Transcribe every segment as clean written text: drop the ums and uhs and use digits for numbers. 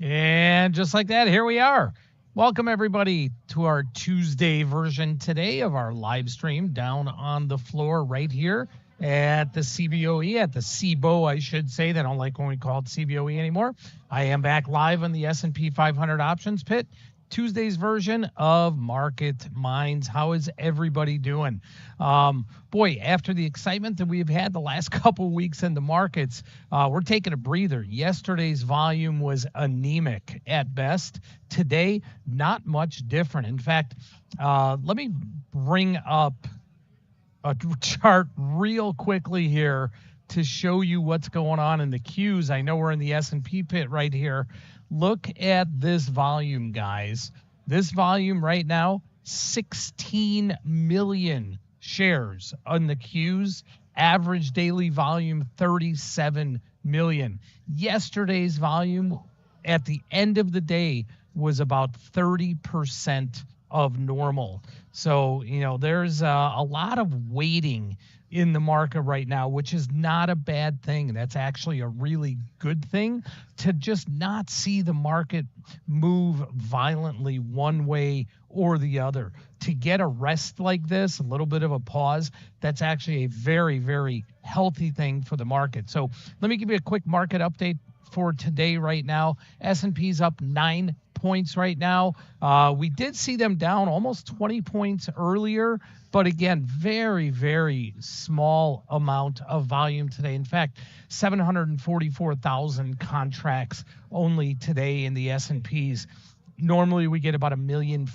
And just like that, here we are. Welcome, everybody, to our Tuesday version today of our live stream down on the floor right here at the CBOE, at the CBOE, I should say. They don't like when we call it CBOE anymore. I am back live on the S&P 500 options pit. Tuesday's version of Market Minds. How is everybody doing? Boy, after the excitement that we've had the last couple of weeks in the markets, we're taking a breather. Yesterday's volume was anemic at best. Today, not much different. In fact, let me bring up a chart real quickly here to show you what's going on in the Qs. I know we're in the S&P pit right here. Look at this volume, guys. This volume right now, 16 million shares on the Qs. Average daily volume, 37 million. Yesterday's volume at the end of the day was about 30% of normal. So, there's a lot of waiting in the market right now, which is not a bad thing. That's actually a really good thing, to just not see the market move violently one way or the other. To get a rest like this, a little bit of a pause, that's actually a very, very healthy thing for the market. So let me give you a quick market update for today right now. S&P's up 9 points right now. We did see them down almost 20 points earlier, but again, very, very small amount of volume today. In fact, 744,000 contracts only today in the S&Ps. Normally, we get about 1.5 million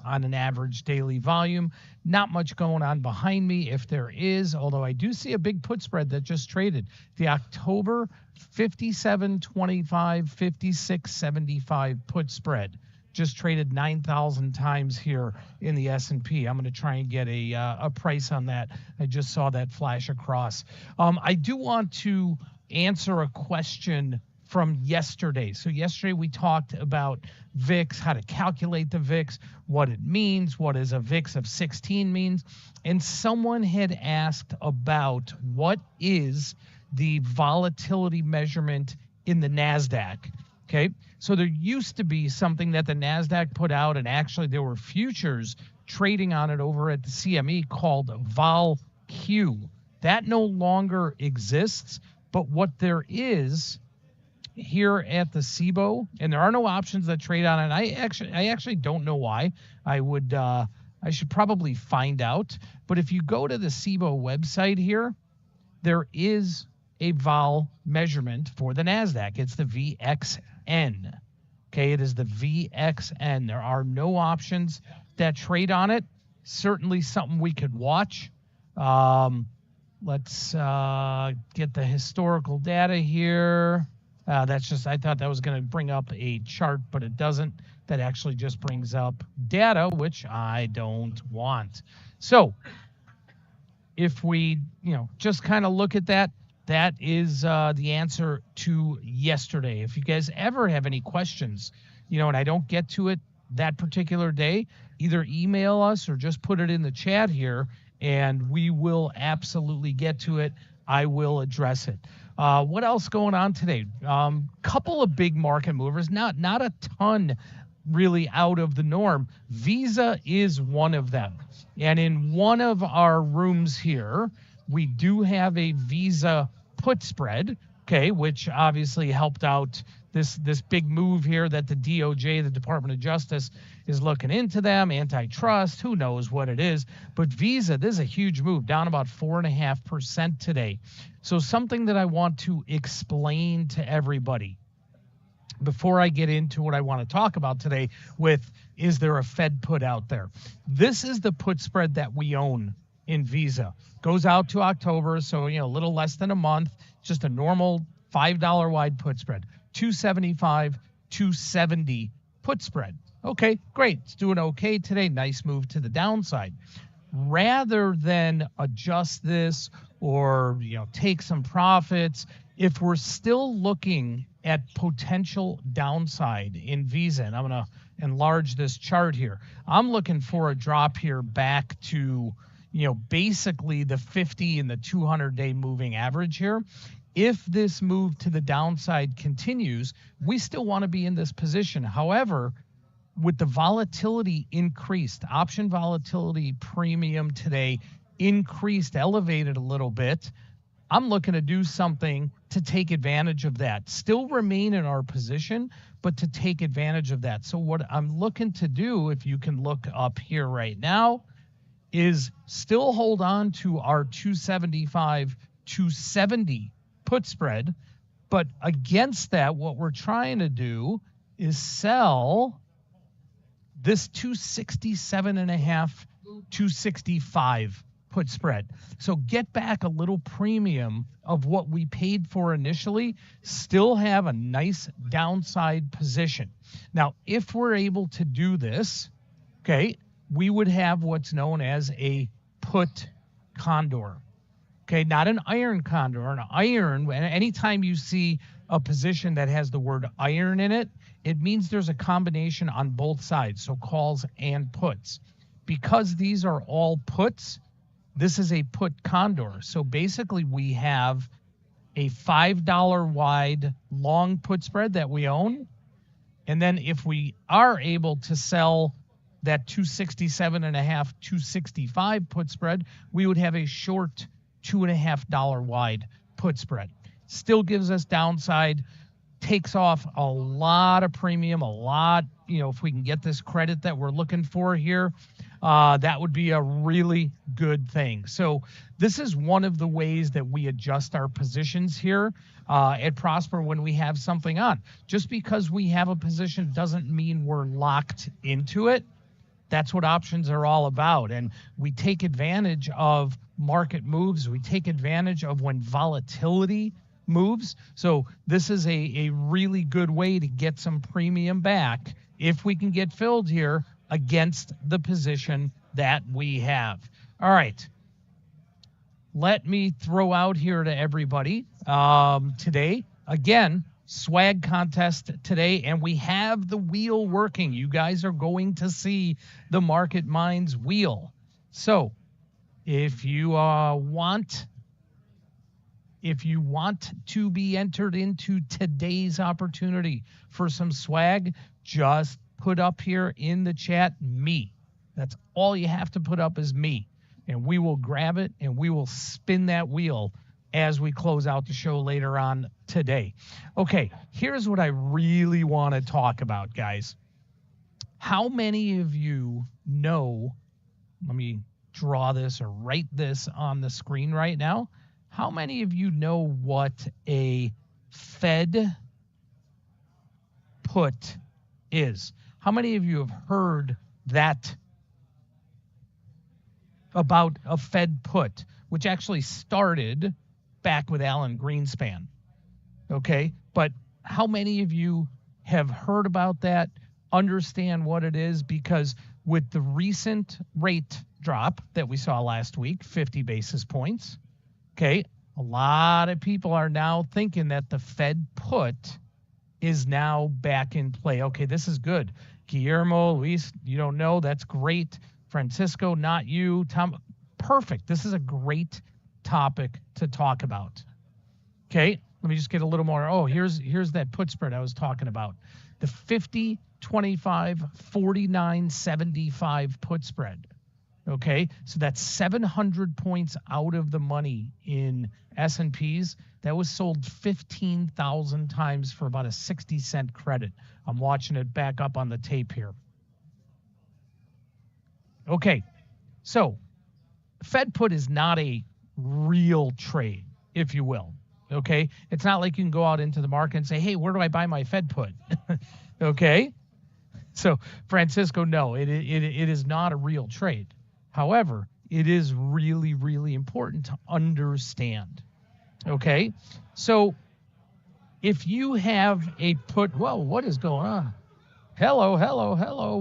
on an average daily volume. Not much going on behind me, if there is, although I do see a big put spread that just traded. The October 57.25, 56.75 put spread just traded 9,000 times here in the S&P. I'm going to try and get a price on that. I just saw that flash across. I do want to answer a question from yesterday. So yesterday we talked about VIX, how to calculate the VIX, what it means, what is a VIX of 16 means. And someone had asked about what is the volatility measurement in the NASDAQ. Okay, so there used to be something that the NASDAQ put out, and actually there were futures trading on it over at the CME called VolQ. That no longer exists, but what there is here at the CBOE, and there are no options that trade on it. I actually don't know why. I should probably find out. But if you go to the CBOE website here, there is a vol measurement for the NASDAQ. It's the VXN. Okay, it is the VXN. There are no options that trade on it. Certainly something we could watch. Let's get the historical data here. That's just, I thought that was going to bring up a chart, but it doesn't. That actually just brings up data, which I don't want. So if we, just kind of look at that, that is the answer to yesterday. If you guys ever have any questions, and I don't get to it that particular day, either email us or just put it in the chat here, and we will absolutely get to it. I will address it. What else going on today? Couple of big market movers, not a ton really out of the norm. Visa is one of them. And in one of our rooms here, we do have a Visa put spread, okay, which obviously helped out this big move here that the DOJ, the Department of Justice, is looking into them, antitrust, who knows what it is. But Visa, this is a huge move, down about 4.5% today. So something that I want to explain to everybody before I get into what I want to talk about today with, is there a Fed put out there? This is the put spread that we own in Visa. Goes out to October, so a little less than a month, just a normal $5 wide put spread. 275, 270 put spread. Okay, great. It's doing okay today. Nice move to the downside. Rather than adjust this or take some profits, if we're still looking at potential downside in Visa, and I'm going to enlarge this chart here, I'm looking for a drop here back to basically the 50 and the 200-day moving average here. If this move to the downside continues, we still want to be in this position. However, with the volatility increased, option volatility premium today increased, elevated a little bit, I'm looking to do something to take advantage of that. Still remain in our position, but to take advantage of that. So what I'm looking to do, if you can look up here right now, is still hold on to our 275, 270 put spread. But against that, what we're trying to do is sell this 267.5, 265 put spread. So get back a little premium of what we paid for initially, still have a nice downside position. Now, if we're able to do this, okay, we would have what's known as a put condor. Okay, not an iron condor. An iron, anytime you see a position that has the word iron in it, it means there's a combination on both sides, so calls and puts. Because these are all puts, this is a put condor. So basically we have a $5 wide long put spread that we own. And then if we are able to sell that 267.5, 265 put spread, we would have a short $2.50 wide put spread. Still gives us downside, takes off a lot of premium, a lot, if we can get this credit that we're looking for here, that would be a really good thing. So this is one of the ways that we adjust our positions here at Prosper when we have something on. Just because we have a position doesn't mean we're locked into it. That's what options are all about. And we take advantage of market moves. We take advantage of when volatility moves. So this is a really good way to get some premium back if we can get filled here against the position that we have. All right. Let me throw out here to everybody today, again, swag contest today, and we have the wheel working. You guys are going to see the Market Minds wheel. So if you want to be entered into today's opportunity for some swag, just put up here in the chat me. That's all you have to put up is me, and we will grab it and we will spin that wheel as we close out the show later on today. Okay, here's what I really want to talk about, guys. How many of you know, let me draw this or write this on the screen right now. How many of you know what a Fed put is? How many of you have heard that about a Fed put, which actually started back with Alan Greenspan? Okay, but how many of you have heard about that, understand what it is? Because with the recent rate drop that we saw last week, 50 basis points, okay, a lot of people are now thinking that the Fed put is now back in play. Okay, this is good. Guillermo, Luis, you don't know, that's great. Francisco, not you. Tom, perfect. This is a great topic to talk about. Okay, let me just get a little more. Oh, here's that put spread I was talking about. The 50, 25, 49, 75 put spread. Okay, so that's 700 points out of the money in S&Ps. That was sold 15,000 times for about a 60-cent credit. I'm watching it back up on the tape here. Okay, so Fed put is not a real trade, if you will. Okay, it's not like you can go out into the market and say, hey, where do I buy my Fed put? Okay, so Francisco, no, it is not a real trade. However, it is really, really important to understand. Okay, so if you have a put, whoa, what is going on? Hello.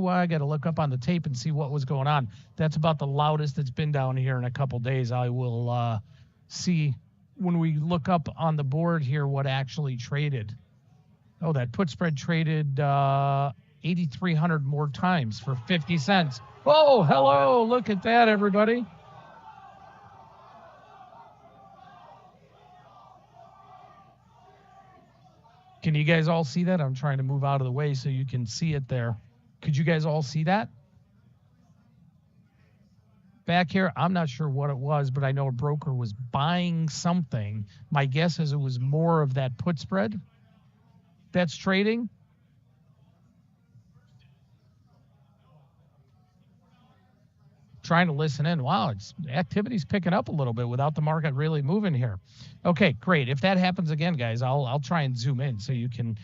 I got to look up on the tape and see what was going on. That's about the loudest it's been down here in a couple days. I will see when we look up on the board here what actually traded. Oh, that put spread traded 8,300 more times for 50 cents. Oh, hello. Look at that, everybody. Can you guys all see that? I'm trying to move out of the way so you can see it there. Could you guys all see that? Back here, I'm not sure what it was, but I know a broker was buying something. My guess is it was more of that put spread that's trading. Trying to listen in. Wow, activity's picking up a little bit without the market really moving here. Okay, great. If that happens again, guys, I'll try and zoom in so you can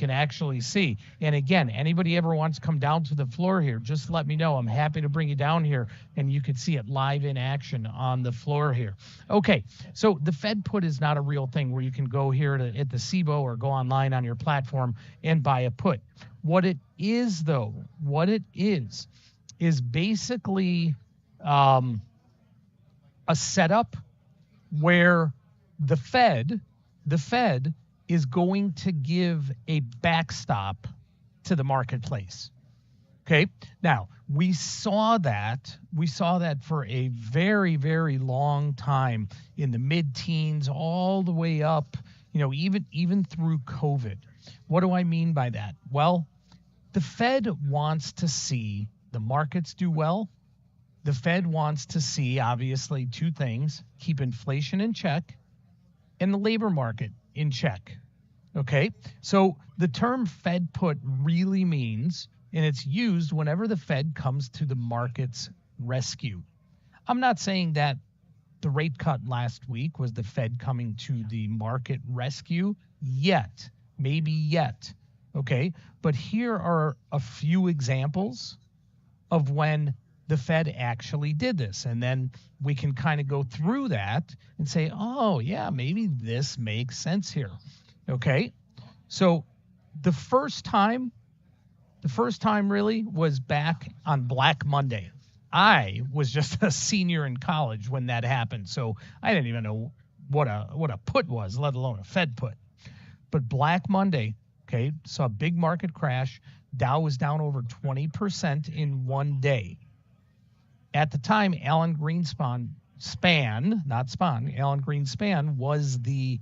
actually see. And again, anybody ever wants to come down to the floor here, just let me know. I'm happy to bring you down here and you can see it live in action on the floor here. Okay, so the Fed put is not a real thing where you can go here at the CBOE or go online on your platform and buy a put. What it is, though, is basically a setup where the Fed is going to give a backstop to the marketplace. Okay. Now we saw that for a very, very long time in the mid-teens, all the way up, even through COVID. What do I mean by that? Well, the Fed wants to see the markets do well. The Fed wants to see, obviously, two things: keep inflation in check and the labor market in check. Okay, so the term Fed put really means, and it's used whenever the Fed comes to the market's rescue. I'm not saying that the rate cut last week was the Fed coming to the market rescue yet, maybe yet. Okay, but here are a few examples of when the Fed actually did this. And then we can kind of go through that and say, oh, yeah, maybe this makes sense here. Okay. So the first time really was back on Black Monday. I was just a senior in college when that happened. So I didn't even know what a put was, let alone a Fed put. But Black Monday, okay, saw a big market crash. Dow was down over 20% in one day. At the time, Alan Greenspan was the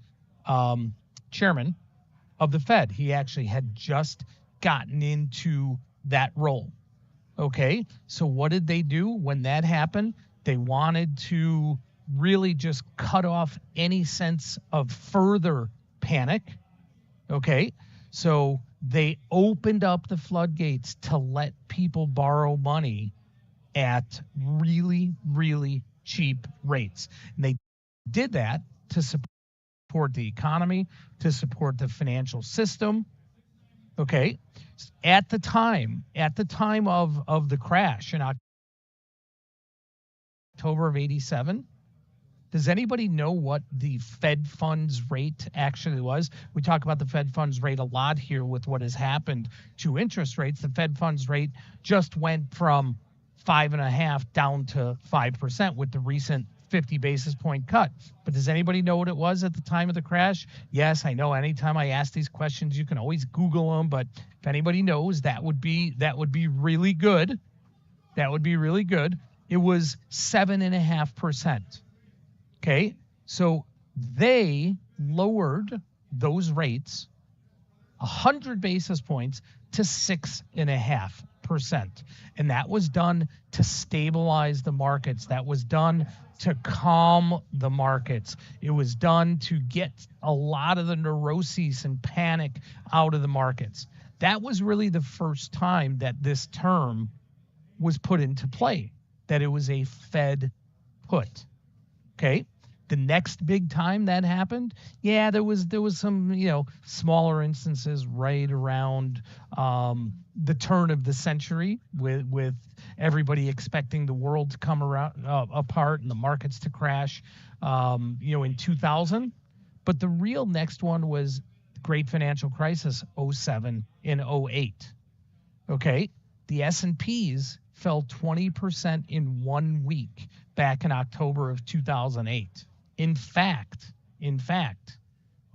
chairman of the Fed. He actually had just gotten into that role. Okay, so what did they do when that happened? They wanted to really just cut off any sense of further panic. Okay, so they opened up the floodgates to let people borrow money at really, really cheap rates. And they did that to support the economy, to support the financial system. Okay. At the time of the crash in October of 87, does anybody know what the Fed funds rate actually was? We talk about the Fed funds rate a lot here with what has happened to interest rates. The Fed funds rate just went from 5.5% down to 5% with the recent 50 basis point cut. But does anybody know what it was at the time of the crash? Yes, I know anytime I ask these questions, you can always Google them. But if anybody knows, that would be really good. That would be really good. It was 7.5%. Okay, so they lowered those rates 100 basis points to 6.5%. And that was done to stabilize the markets. That was done to calm the markets. It was done to get a lot of the neuroses and panic out of the markets. That was really the first time that this term was put into play, that it was a Fed put. Okay. The next big time that happened, yeah, there was some, smaller instances right around the turn of the century with everybody expecting the world to come apart and the markets to crash, in 2000. But the real next one was the Great Financial Crisis, 07 and 08. Okay, the S&Ps fell 20% in 1 week back in October of 2008. In fact,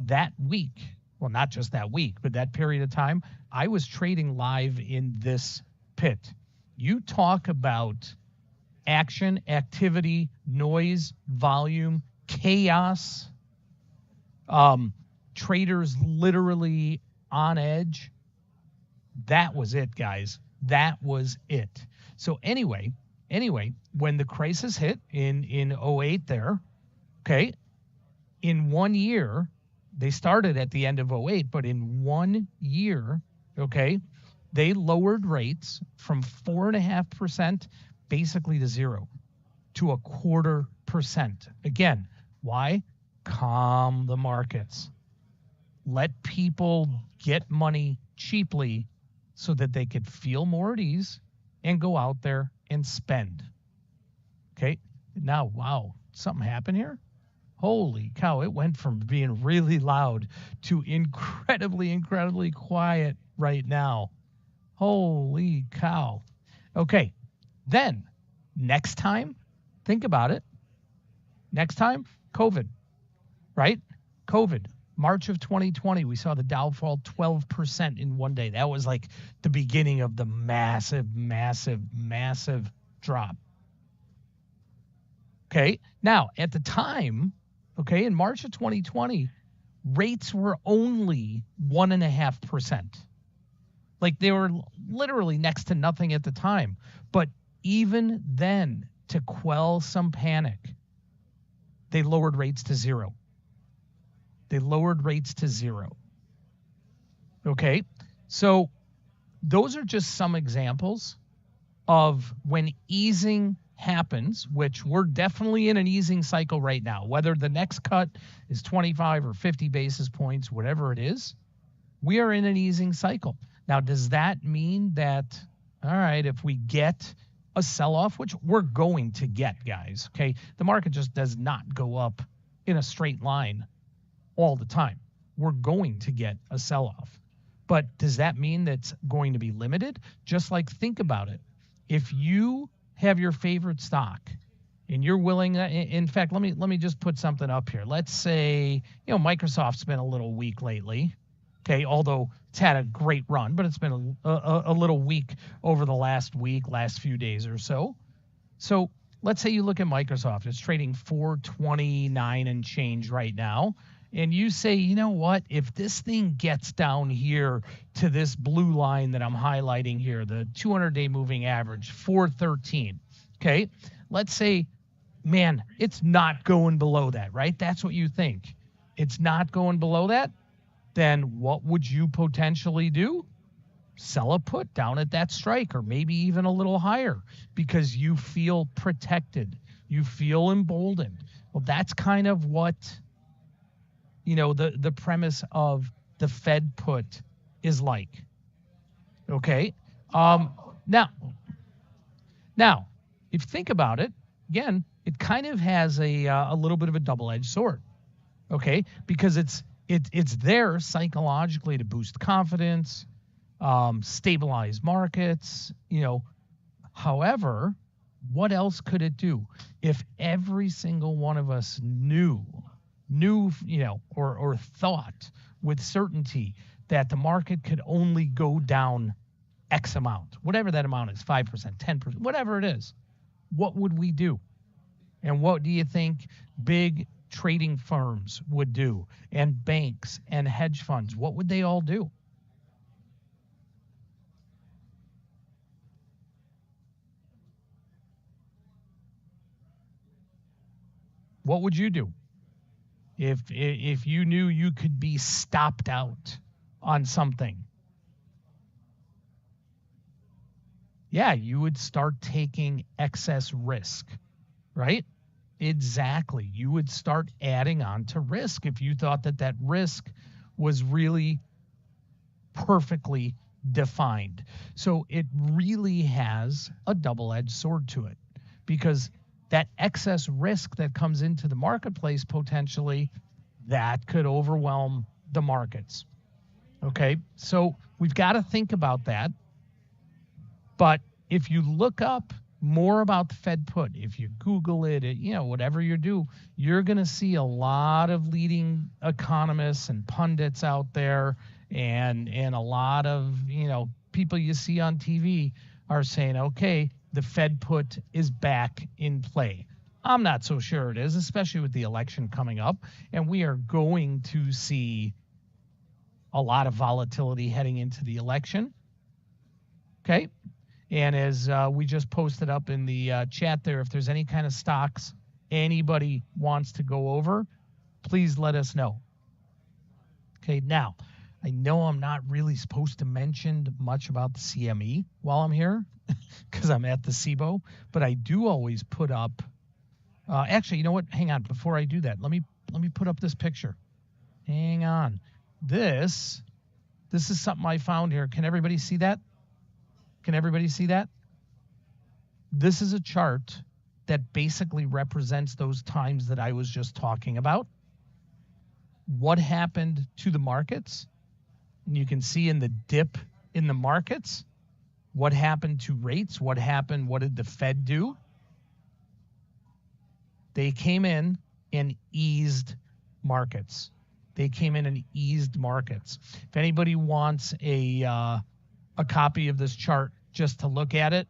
that week, well, not just that week, but that period of time, I was trading live in this pit. You talk about action, activity, noise, volume, chaos. Traders literally on edge. That was it, guys. That was it. So anyway, when the crisis hit in 08 there, okay, in 1 year, they started at the end of 08, but in 1 year, okay, they lowered rates from 4.5% basically to 0 to 0.25%. Again, why? Calm the markets. Let people get money cheaply so that they could feel more at ease and go out there and spend. Okay, now, wow, something happened here? Holy cow, it went from being really loud to incredibly quiet right now. Holy cow. Okay, then next time, think about it. Next time, COVID, right? COVID. March of 2020, we saw the Dow fall 12% in 1 day. That was like the beginning of the massive drop. Okay, now at the time, okay, in March of 2020, rates were only 1.5%. Like they were literally next to nothing at the time. But even then, to quell some panic, they lowered rates to 0. They lowered rates to 0. Okay, so those are just some examples of when easing happens, which we're definitely in an easing cycle right now. Whether the next cut is 25 or 50 basis points, whatever it is, we are in an easing cycle. Now, does that mean that, all right, if we get a sell-off, which we're going to get, guys, okay, the market just does not go up in a straight line all the time. We're going to get a sell-off. But does that mean that's going to be limited? Just like, think about it. If you have your favorite stock and you're willing, in fact, let me just put something up here. Let's say, Microsoft's been a little weak lately. Okay, although it's had a great run, but it's been a little weak over the last few days or so. So let's say you look at Microsoft. It's trading $429 and change right now. And you say, you know what, if this thing gets down here to this blue line that I'm highlighting here, the 200-day moving average, 413, okay? Let's say, man, it's not going below that, right? That's what you think. It's not going below that? Then what would you potentially do? Sell a put down at that strike or maybe even a little higher because you feel protected. You feel emboldened. Well, that's kind of what the premise of the Fed put is like. Okay. Now, if you think about it, again, it kind of has a little bit of a double-edged sword. Okay, because it's there psychologically to boost confidence, stabilize markets. However, what else could it do? If every single one of us knew, or thought with certainty that the market could only go down X amount, whatever that amount is, 5%, 10%, whatever it is, what would we do? And what do you think big trading firms would do, and banks and hedge funds? What would they all do? What would you do? If you knew you could be stopped out on something? Yeah, you would start taking excess risk, right? Exactly. You would start adding on to risk if you thought that risk was really perfectly defined. So it really has a double-edged sword to it, because that excess risk that comes into the marketplace potentially, that could overwhelm the markets. Okay, so we've got to think about that. But if you look up more about the Fed put, if you Google it, whatever you do, you're going to see a lot of leading economists and pundits out there, and a lot of, people you see on TV are saying, okay, the Fed put is back in play. I'm not so sure it is, especially with the election coming up, and we are going to see a lot of volatility heading into the election. Okay. And as we just posted up in the chat there, if there's any kind of stocks anybody wants to go over, please let us know. Okay, now, I know I'm not really supposed to mention much about the CME while I'm here because I'm at the CBOE, but I do always put up, actually, you know what? Hang on, before I do that, let me put up this picture. Hang on. This is something I found here. Can everybody see that? Can everybody see that? This is a chart that basically represents those times that I was just talking about. What happened to the markets? And you can see in the dip in the markets, what happened to rates? What happened? What did the Fed do? They came in and eased markets. They came in and eased markets. If anybody wants a copy of this chart just to look at it,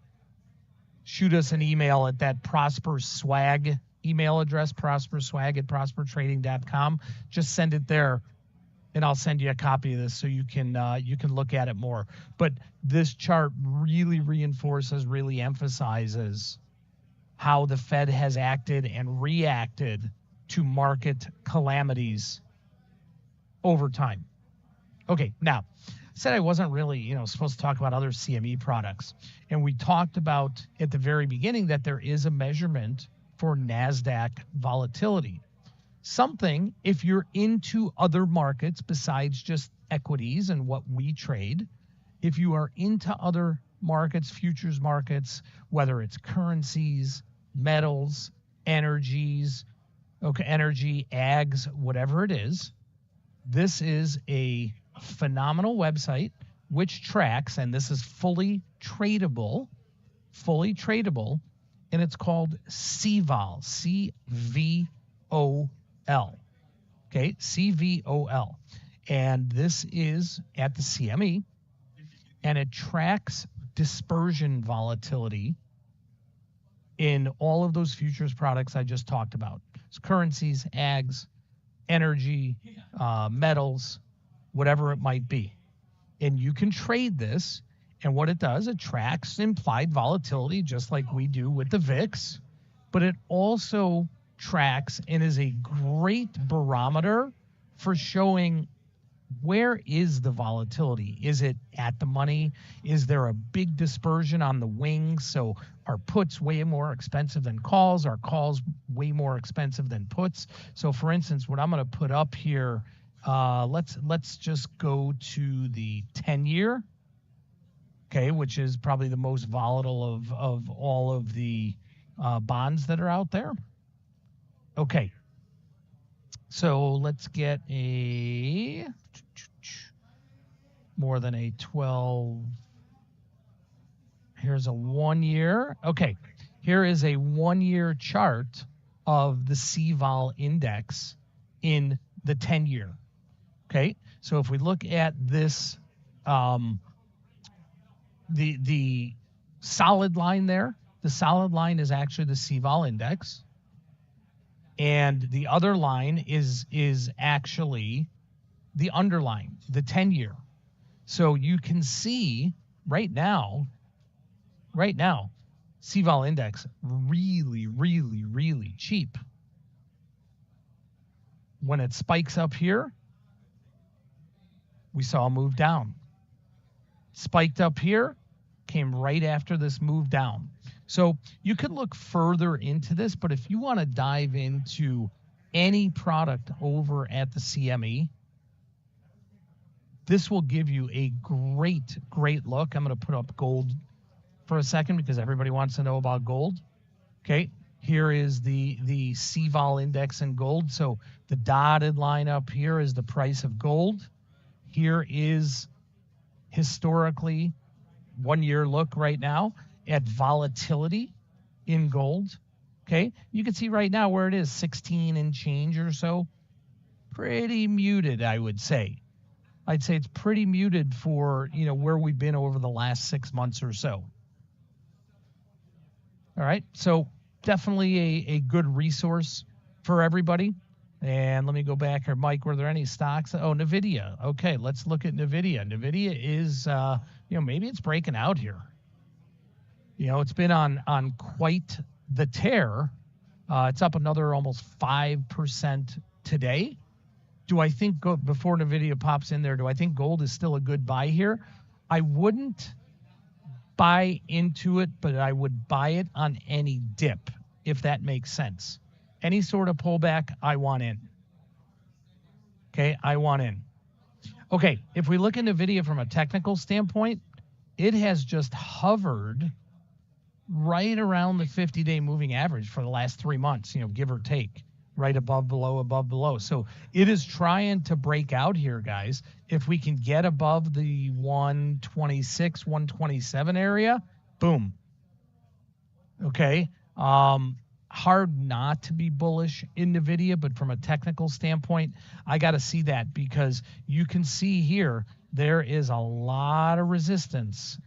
shoot us an email at that Prosper Swag email address, prosperswag@prospertrading.com. Just send it there, and I'll send you a copy of this so you can look at it more. But this chart really reinforces, really emphasizes how the Fed has acted and reacted to market calamities over time. Okay, now, I said I wasn't really, supposed to talk about other CME products. And we talked about at the very beginning that there is a measurement for NASDAQ volatility. Something, if you're into other markets besides just equities and what we trade, if you are into other markets, futures markets, whether it's currencies, metals, energies, energy, ags, whatever it is, this is a phenomenal website which tracks, and this is fully tradable, and it's called CVOL, C-V-O-L. Okay, CVOL. And this is at the CME, and it tracks dispersion volatility in all of those futures products I just talked about. It's currencies, ags, energy, metals, whatever it might be. And you can trade this, and what it does, it tracks implied volatility just like we do with the VIX, but it also tracks and is a great barometer for showing where is the volatility. Is it at the money? Is there a big dispersion on the wings? So are puts way more expensive than calls? Are calls way more expensive than puts? So for instance, what I'm going to put up here, let's just go to the 10-year, okay, which is probably the most volatile of all of the bonds that are out there. Okay, so let's get a more than a 12. Here's a 1 year. Okay, here is a 1 year chart of the CVOL index in the 10-year. Okay, so if we look at this, the solid line there, the solid line is actually the CVOL index, and the other line is actually the underlying, the 10-year. So you can see right now, CVOL index really cheap. When it spikes up here, we saw a move down. Spiked up here, came right after this move down. So you could look further into this, but if you want to dive into any product over at the CME, this will give you a great look. I'm going to put up gold for a second because everybody wants to know about gold. Okay, here is the CVOL index in gold. So the dotted line up here is the price of gold. Here is historically 1 year look right now at volatility in gold. Okay, you can see right now where it is, 16 and change or so. Pretty muted, I would say. I'd say it's pretty muted for, where we've been over the last 6 months or so. All right, so definitely a good resource for everybody. And let me go back here. Mike, were there any stocks? Oh, NVIDIA. Okay, let's look at NVIDIA. NVIDIA is, maybe it's breaking out here. It's been on quite the tear. It's up another almost 5% today. Do I think, before NVIDIA pops in there, do I think gold is still a good buy here? I wouldn't buy into it, but I would buy it on any dip, if that makes sense. Any sort of pullback, I want in. Okay, I want in. Okay, if we look at NVIDIA from a technical standpoint, it has just hovered right around the 50-day moving average for the last 3 months, give or take, right above, below. So it is trying to break out here, guys. If we can get above the 126, 127 area, boom. Okay. Hard not to be bullish in NVIDIA, but from a technical standpoint, I got to see that, because you can see here there is a lot of resistance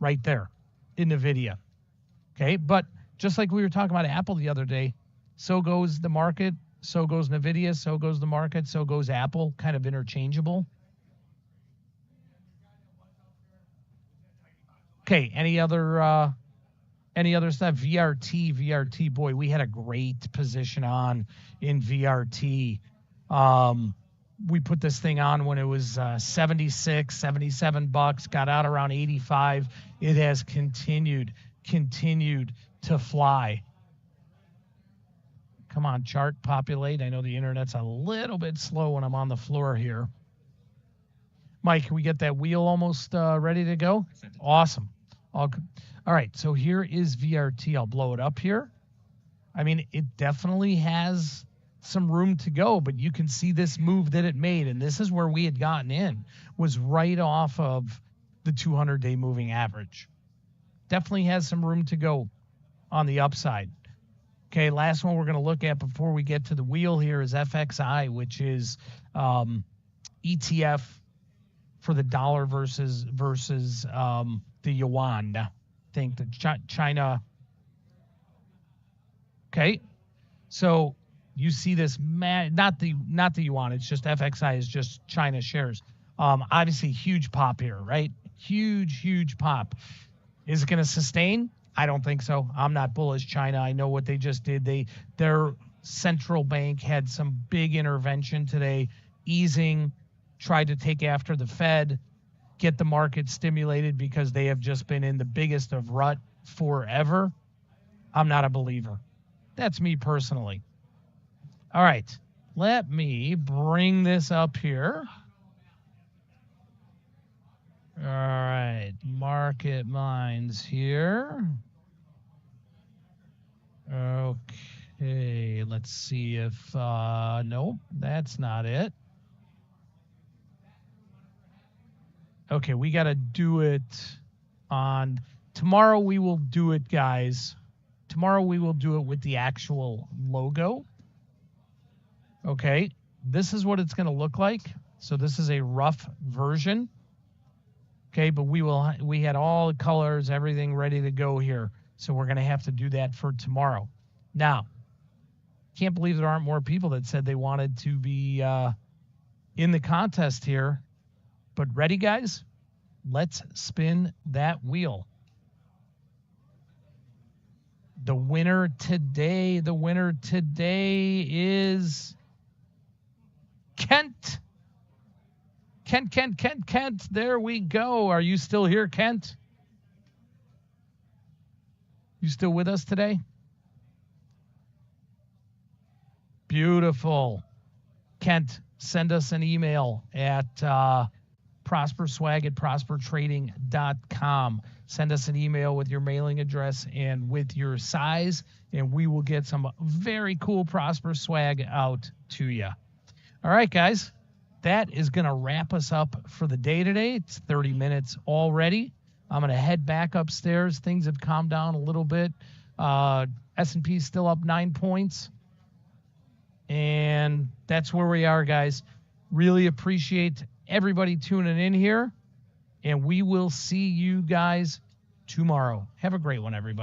right there in NVIDIA. Okay, but just like we were talking about Apple the other day, so goes the market, so goes NVIDIA, so goes the market, so goes Apple, kind of interchangeable. Okay, any other stuff? VRT, boy, we had a great position on in VRT. We put this thing on when it was 76, 77 bucks, got out around 85. It has continued to fly. Come on, chart, populate. I know the internet's a little bit slow when I'm on the floor here. Mike, can we get that wheel almost ready to go? Awesome. All right, so here is VRT. I'll blow it up here. I mean, it definitely has some room to go, but you can see this move that it made, and this is where we had gotten in, was right off of the 200-day moving average. Definitely has some room to go on the upside. Okay, last one we're going to look at before we get to the wheel here is FXI, which is ETF for the dollar versus the yuan. I think the China. Okay, so you see this, not the yuan, it's just FXI is just China shares. Obviously, huge pop here, right? Huge pop. Is it going to sustain? I don't think so. I'm not bullish China. I know what they just did. Their central bank had some big intervention today, easing, tried to take after the Fed, get the market stimulated because they have just been in the biggest of rut forever. I'm not a believer. That's me personally. All right, let me bring this up here. All right, market minds here. Okay, let's see if, nope, that's not it. Okay, we got to do it on, tomorrow we will do it, guys. Tomorrow we will do it with the actual logo. Okay, this is what it's going to look like. So this is a rough version. Okay, but we had all the colors, everything ready to go here. So we're going to have to do that for tomorrow. Now, can't believe there aren't more people that said they wanted to be in the contest here. But ready, guys? Let's spin that wheel. The winner today is Kent. Kent. There we go. Are you still here, Kent? You still with us today? Beautiful. Kent, send us an email at prosperswag@prospertrading.com. Send us an email with your mailing address and with your size, and we will get some very cool Prosper swag out to you. All right, guys. That is going to wrap us up for the day today. It's 30 minutes already. I'm going to head back upstairs. Things have calmed down a little bit. S&P is still up 9 points. And that's where we are, guys. Really appreciate everybody tuning in here. And we will see you guys tomorrow. Have a great one, everybody.